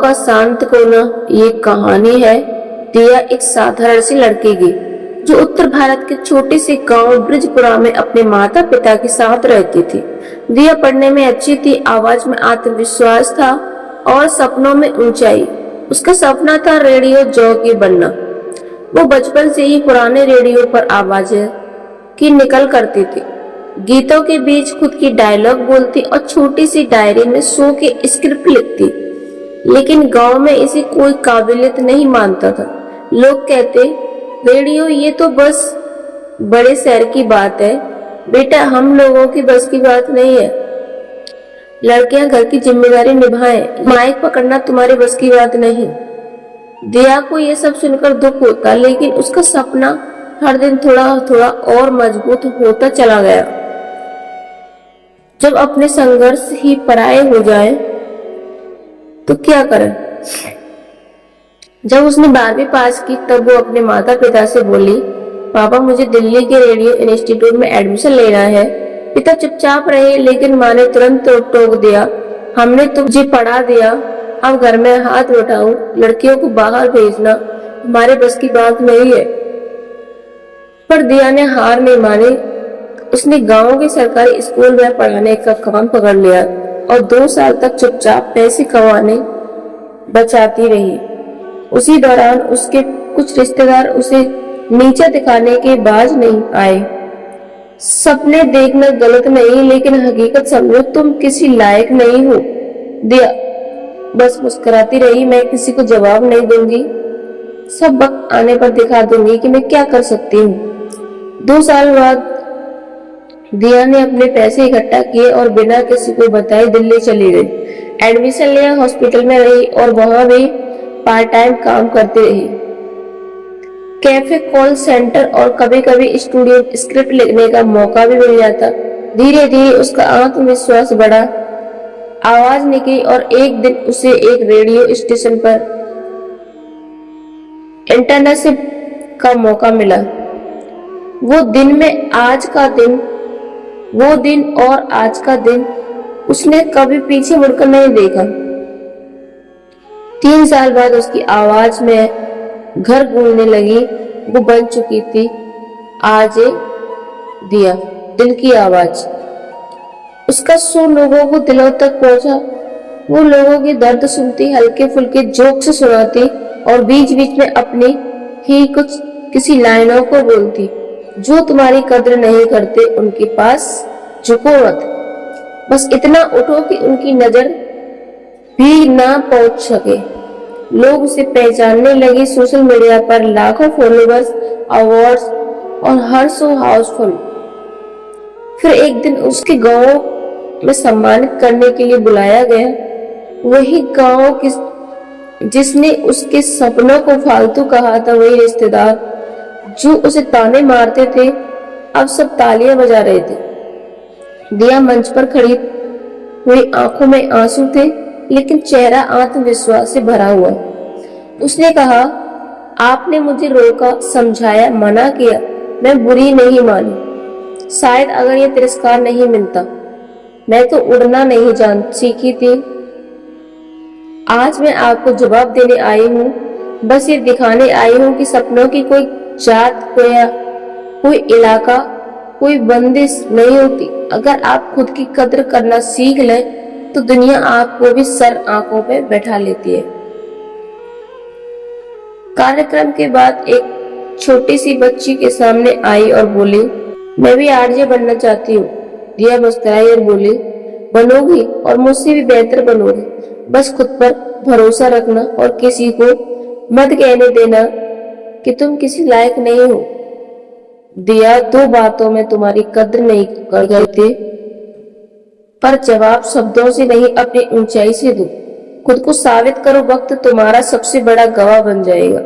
का शांत कोना। ये कहानी है दिया, एक साधारण सी लड़की की जो उत्तर भारत के छोटे से गांव ब्रिजपुरा में अपने माता पिता के साथ रहती थी। दिया पढ़ने में अच्छी थी, आवाज में आत्मविश्वास था और सपनों में ऊंचाई। उसका सपना था रेडियो जॉकी बनना। वो बचपन से ही पुराने रेडियो पर आवाजें की निकल करती थी, गीतों के बीच खुद की डायलॉग बोलती और छोटी सी डायरी में शो के स्क्रिप्ट लिखती। लेकिन गांव में इसे कोई काबिलियत नहीं मानता था। लोग कहते, रेडियो ये तो बस बड़े शहर की बात है बेटा, हम लोगों की बस की बात नहीं है। लड़कियां घर की जिम्मेदारी निभाएं, माइक पकड़ना तुम्हारी बस की बात नहीं। दिया को ये सब सुनकर दुख होता, लेकिन उसका सपना हर दिन थोड़ा थोड़ा और मजबूत होता चला गया। जब अपने संघर्ष ही पराये हो जाए तो क्या करें। जब उसने 12वीं पास की तब वो अपने माता पिता से बोली, पापा मुझे दिल्ली के रेडियो इंस्टीट्यूट में एडमिशन लेना है। पिता चुपचाप रहे, लेकिन माँ ने तुरंत टोक दिया, हमने तुझे पढ़ा दिया, अब घर में हाथ उठाओ, लड़कियों को बाहर भेजना हमारे बस की बात नहीं है। पर दिया ने हार नहीं मानी। उसने गांव के सरकारी स्कूल में पढ़ाने का काम पकड़ लिया और 2 साल तक चुपचाप पैसे कमाने बचाती रही। उसी दौरान उसके कुछ रिश्तेदार उसे नीचा दिखाने के बाज नहीं आए। सपने देखना गलत नहीं, लेकिन हकीकत समझो, तुम किसी लायक नहीं हो। दिया बस मुस्कुराती रही, मैं किसी को जवाब नहीं दूंगी, सब वक्त आने पर दिखा दूंगी कि मैं क्या कर सकती हूँ। 2 साल बाद दिया ने अपने पैसे इकट्ठा किए और बिना किसी को बताए दिल्ली चली गई। एडमिशन लिया, हॉस्पिटल में रही और वहां भी पार्ट टाइम काम करती रही, कैफे, कॉल सेंटर और कभी कभी स्टूडियो स्क्रिप्ट लिखने का मौका भी मिल जाता। धीरे धीरे उसका आत्मविश्वास बढ़ा, आवाज निकली और एक दिन उसे एक रेडियो स्टेशन पर इंटर्नशिप का मौका मिला। वो दिन और आज का दिन उसने कभी पीछे मुड़कर नहीं देखा। 3 साल बाद उसकी आवाज में घर गूंजने लगी। वो बन चुकी थी आज दिया, दिल की आवाज। उसका शो लोगों को दिलों तक पहुंचा। वो लोगों की दर्द सुनती, हल्के फुल्के जोक्स सुनाती और बीच बीच में अपनी ही किसी लाइनों को बोलती, जो तुम्हारी कद्र नहीं करते उनके पास झुको मत, बस इतना उठो कि उनकी नजर भी ना पहुंच सके। लोग उसे पहचानने लगे। सोशल मीडिया पर लाखों फॉलोवर्स, अवार्ड्स और हर शो हाउसफुल। फिर एक दिन उसके गांव में सम्मानित करने के लिए बुलाया गया। वही गांव जिसने उसके सपनों को फालतू कहा था, वही रिश्तेदार जो उसे ताने मारते थे, अब सब तालियां बजा रहे थे। दिया मंच पर खड़ी हुई, आंखों में आंसू थे, लेकिन चेहरा आत्मविश्वास से भरा हुआ। उसने कहा, आपने मुझे रोका, समझाया, मना किया, मैं बुरी नहीं मानी। शायद अगर ये तिरस्कार नहीं मिलता, मैं तो उड़ना नहीं सीखी थी। आज मैं आपको जवाब देने आई हूँ, बस ये दिखाने आई हूँ कि सपनों की कोई जात, कोई इलाका, कोई बंदिश नहीं होती। अगर आप खुद की कद्र करना सीख लें तो दुनिया आपको भी सर आंखों पे बैठा लेती है। कार्यक्रम के बाद एक छोटी सी बच्ची के सामने आई और बोली, मैं भी आरजे बनना चाहती हूँ। दिया मुस्कुराई और बोली, बनोगी और मुझसे भी बेहतर बनोगी, बस खुद पर भरोसा रखना और किसी को मत कहने देना कि तुम किसी लायक नहीं हो। दिया 2 बातों में तुम्हारी कद्र नहीं कर गए थे, पर जवाब शब्दों से नहीं, अपनी ऊंचाई से दो। खुद को साबित करो, वक्त तुम्हारा सबसे बड़ा गवाह बन जाएगा।